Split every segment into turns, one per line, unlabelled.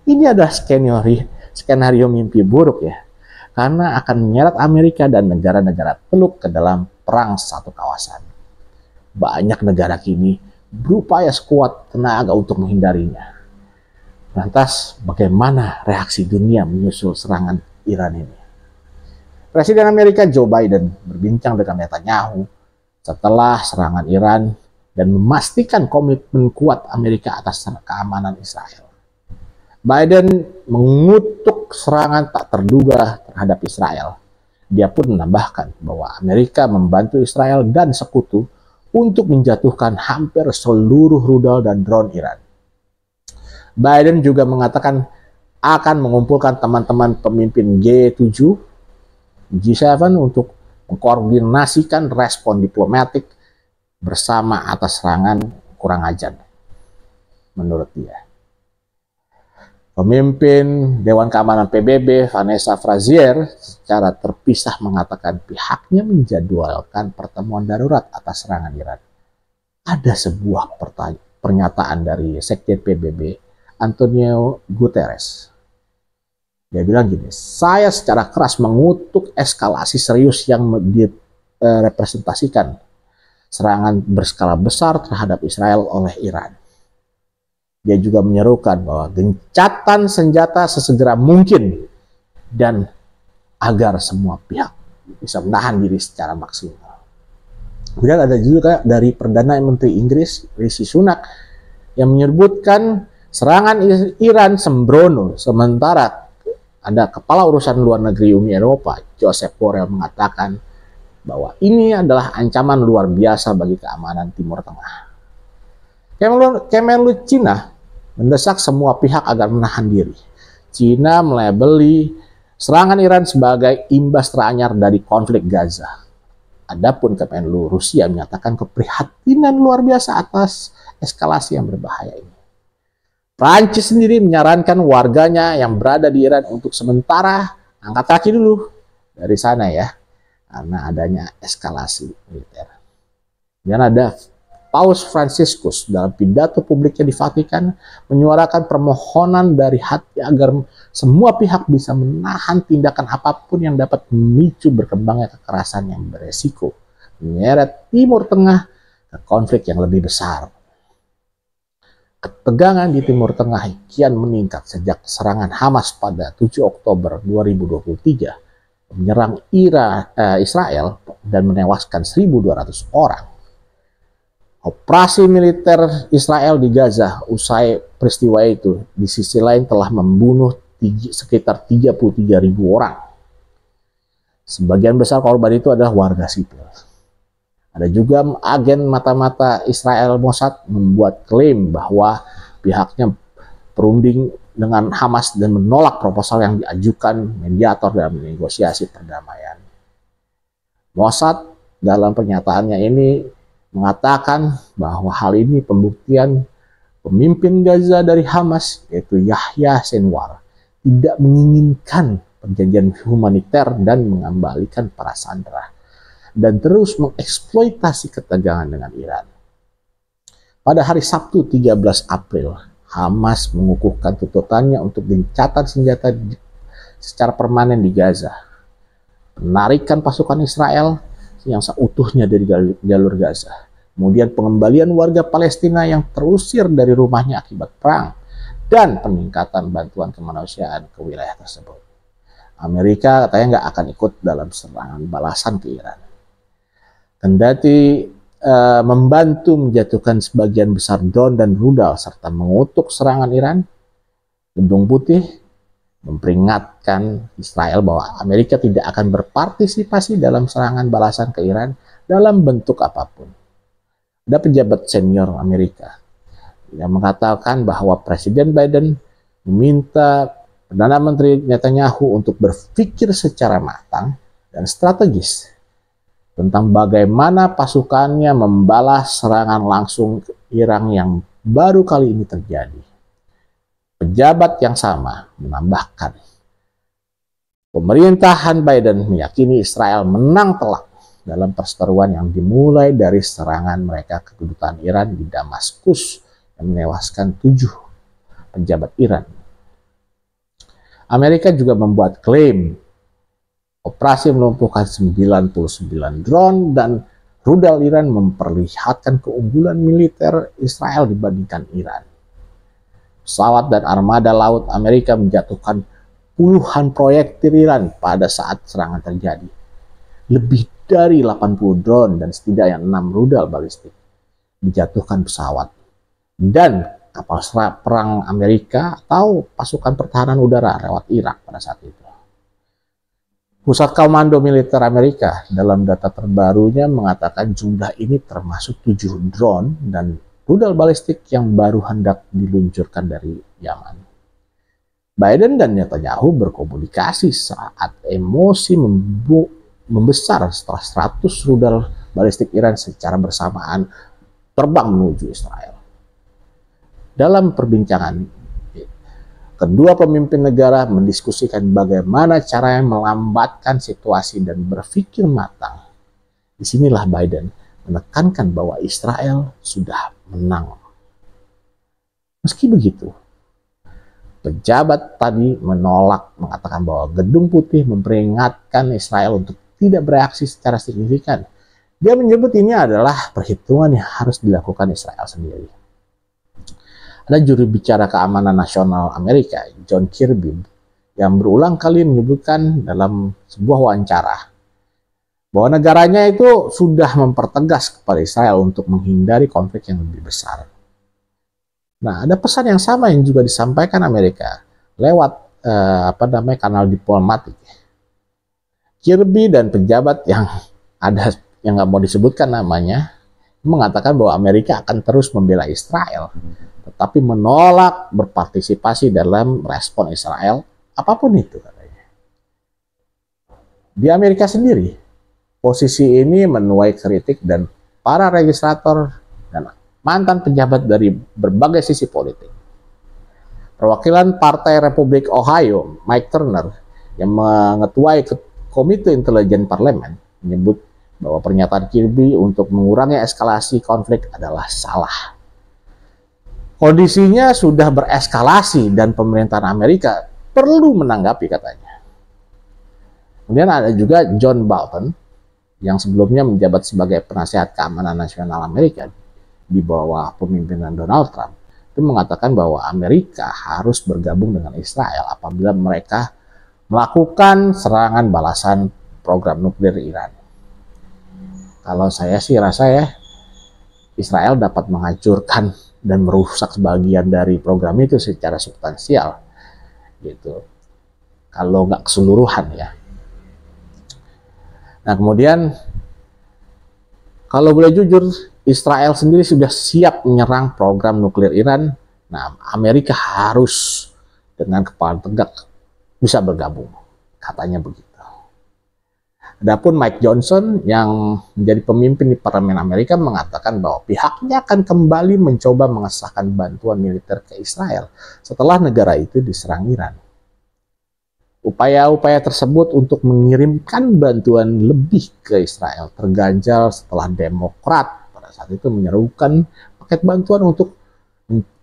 Ini adalah skenario mimpi buruk ya, karena akan menyeret Amerika dan negara-negara Teluk ke dalam perang satu kawasan. Banyak negara kini berupaya sekuat tenaga untuk menghindarinya. Lantas, bagaimana reaksi dunia menyusul serangan Iran ini? Presiden Amerika Joe Biden berbincang dengan Netanyahu setelah serangan Iran dan memastikan komitmen kuat Amerika atas keamanan Israel. Biden mengutuk serangan tak terduga terhadap Israel. Dia pun menambahkan bahwa Amerika membantu Israel dan sekutu untuk menjatuhkan hampir seluruh rudal dan drone Iran. Biden juga mengatakan akan mengumpulkan teman-teman pemimpin G7, G7 untuk mengkoordinasikan respon diplomatik bersama atas serangan kurang ajar, menurut dia. Pemimpin Dewan Keamanan PBB, Vanessa Frazier, secara terpisah mengatakan pihaknya menjadwalkan pertemuan darurat atas serangan Iran. Ada sebuah pernyataan dari Sekjen PBB, Antonio Guterres. Dia bilang gini, saya secara keras mengutuk eskalasi serius yang direpresentasikan serangan berskala besar terhadap Israel oleh Iran. Dia juga menyerukan bahwa gencatan senjata sesegera mungkin dan agar semua pihak bisa menahan diri secara maksimal. Kemudian ada juga dari Perdana Menteri Inggris, Rishi Sunak, yang menyebutkan serangan Iran sembrono, sementara ada Kepala Urusan Luar Negeri Uni Eropa, Joseph Borrell, mengatakan bahwa ini adalah ancaman luar biasa bagi keamanan Timur Tengah. Kemenlu Cina mendesak semua pihak agar menahan diri. Cina melabeli serangan Iran sebagai imbas teranyar dari konflik Gaza. Adapun Kemenlu Rusia menyatakan keprihatinan luar biasa atas eskalasi yang berbahaya ini. Prancis sendiri menyarankan warganya yang berada di Iran untuk sementara angkat kaki dulu dari sana ya, karena adanya eskalasi militer. Dan ada Paus Fransiskus dalam pidato publiknya di Vatikan menyuarakan permohonan dari hati agar semua pihak bisa menahan tindakan apapun yang dapat memicu berkembangnya kekerasan yang beresiko menyeret Timur Tengah ke konflik yang lebih besar. Ketegangan di Timur Tengah kian meningkat sejak serangan Hamas pada 7 Oktober 2023 menyerang Israel dan menewaskan 1.200 orang. Operasi militer Israel di Gaza usai peristiwa itu di sisi lain telah membunuh sekitar 33.000 orang. Sebagian besar korban itu adalah warga sipil. Ada juga agen mata-mata Israel Mossad membuat klaim bahwa pihaknya berunding dengan Hamas dan menolak proposal yang diajukan mediator dalam negosiasi perdamaian. Mossad dalam pernyataannya ini mengatakan bahwa hal ini pembuktian pemimpin Gaza dari Hamas, yaitu Yahya Sinwar, tidak menginginkan perjanjian humaniter dan mengembalikan para sandera, dan terus mengeksploitasi ketegangan dengan Iran. Pada hari Sabtu 13 April, Hamas mengukuhkan tuntutannya untuk gencatan senjata secara permanen di Gaza, penarikan pasukan Israel yang seutuhnya dari jalur Gaza, kemudian pengembalian warga Palestina yang terusir dari rumahnya akibat perang, dan peningkatan bantuan kemanusiaan ke wilayah tersebut. Amerika katanya nggak akan ikut dalam serangan balasan ke Iran. Kendati membantu menjatuhkan sebagian besar drone dan rudal serta mengutuk serangan Iran, Gedung Putih memperingatkan Israel bahwa Amerika tidak akan berpartisipasi dalam serangan balasan ke Iran dalam bentuk apapun. Ada pejabat senior Amerika yang mengatakan bahwa Presiden Biden meminta Perdana Menteri Netanyahu untuk berpikir secara matang dan strategis tentang bagaimana pasukannya membalas serangan langsung ke Iran yang baru kali ini terjadi. Pejabat yang sama menambahkan, pemerintahan Biden meyakini Israel menang telak dalam perseteruan yang dimulai dari serangan mereka ke kedutaan Iran di Damaskus yang menewaskan 7 pejabat Iran. Amerika juga membuat klaim operasi melumpuhkan 99 drone dan rudal Iran memperlihatkan keunggulan militer Israel dibandingkan Iran. Pesawat dan armada laut Amerika menjatuhkan puluhan proyektil Iran pada saat serangan terjadi. Lebih dari 80 drone dan setidaknya 6 rudal balistik dijatuhkan pesawat. Dan kapal perang Amerika atau pasukan pertahanan udara lewat Irak pada saat itu. Pusat Komando Militer Amerika dalam data terbarunya mengatakan jumlah ini termasuk 7 drone dan rudal balistik yang baru hendak diluncurkan dari Yaman. Biden dan Netanyahu berkomunikasi saat emosi membesar setelah 100 rudal balistik Iran secara bersamaan terbang menuju Israel. Dalam perbincangan, kedua pemimpin negara mendiskusikan bagaimana caranya melambatkan situasi dan berpikir matang. Disinilah Biden menekankan bahwa Israel sudah menang. Meski begitu, pejabat tadi menolak, mengatakan bahwa Gedung Putih memperingatkan Israel untuk tidak bereaksi secara signifikan. Dia menyebut ini adalah perhitungan yang harus dilakukan Israel sendiri. Ada juru bicara keamanan nasional Amerika, John Kirby, yang berulang kali menyebutkan dalam sebuah wawancara bahwa negaranya itu sudah mempertegas kepada Israel untuk menghindari konflik yang lebih besar. Nah, ada pesan yang sama yang juga disampaikan Amerika lewat kanal diplomatik. Kirby dan pejabat yang nggak mau disebutkan namanya mengatakan bahwa Amerika akan terus membela Israel, tetapi menolak berpartisipasi dalam respon Israel, apapun itu katanya. Di Amerika sendiri, posisi ini menuai kritik dan para legislator dan mantan pejabat dari berbagai sisi politik. Perwakilan Partai Republik Ohio, Mike Turner, yang mengetuai Komite Intelijen Parlemen, menyebut bahwa pernyataan Kirby untuk mengurangi eskalasi konflik adalah salah. Kondisinya sudah bereskalasi dan pemerintahan Amerika perlu menanggapi, katanya. Kemudian ada juga John Bolton yang sebelumnya menjabat sebagai penasihat keamanan nasional Amerika di bawah pemimpinan Donald Trump. Itu mengatakan bahwa Amerika harus bergabung dengan Israel apabila mereka melakukan serangan balasan program nuklir Iran. Kalau saya sih rasa ya, Israel dapat menghancurkan dan merusak sebagian dari program itu secara substansial, gitu. Kalau nggak keseluruhan ya. Nah kemudian, kalau boleh jujur, Israel sendiri sudah siap menyerang program nuklir Iran. Nah, Amerika harus dengan kepala tegak bisa bergabung, katanya begitu. Adapun Mike Johnson yang menjadi pemimpin di Parlemen Amerika mengatakan bahwa pihaknya akan kembali mencoba mengesahkan bantuan militer ke Israel setelah negara itu diserang Iran. Upaya-upaya tersebut untuk mengirimkan bantuan lebih ke Israel terganjal setelah Demokrat pada saat itu menyerukan paket bantuan untuk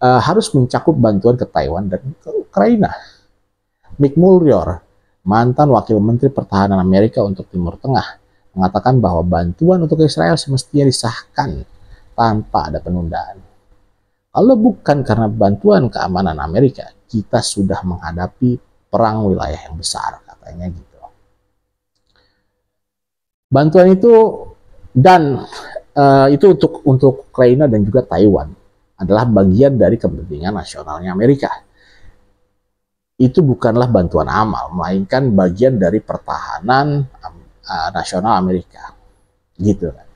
harus mencakup bantuan ke Taiwan dan ke Ukraina. Mick Mulvaney, mantan Wakil Menteri Pertahanan Amerika untuk Timur Tengah, mengatakan bahwa bantuan untuk Israel semestinya disahkan tanpa ada penundaan. Kalau bukan karena bantuan keamanan Amerika, kita sudah menghadapi perang wilayah yang besar, katanya gitu. Bantuan itu dan itu untuk Ukraina dan juga Taiwan adalah bagian dari kepentingan nasionalnya Amerika. Itu bukanlah bantuan amal, melainkan bagian dari pertahanan nasional Amerika. Gitu kan.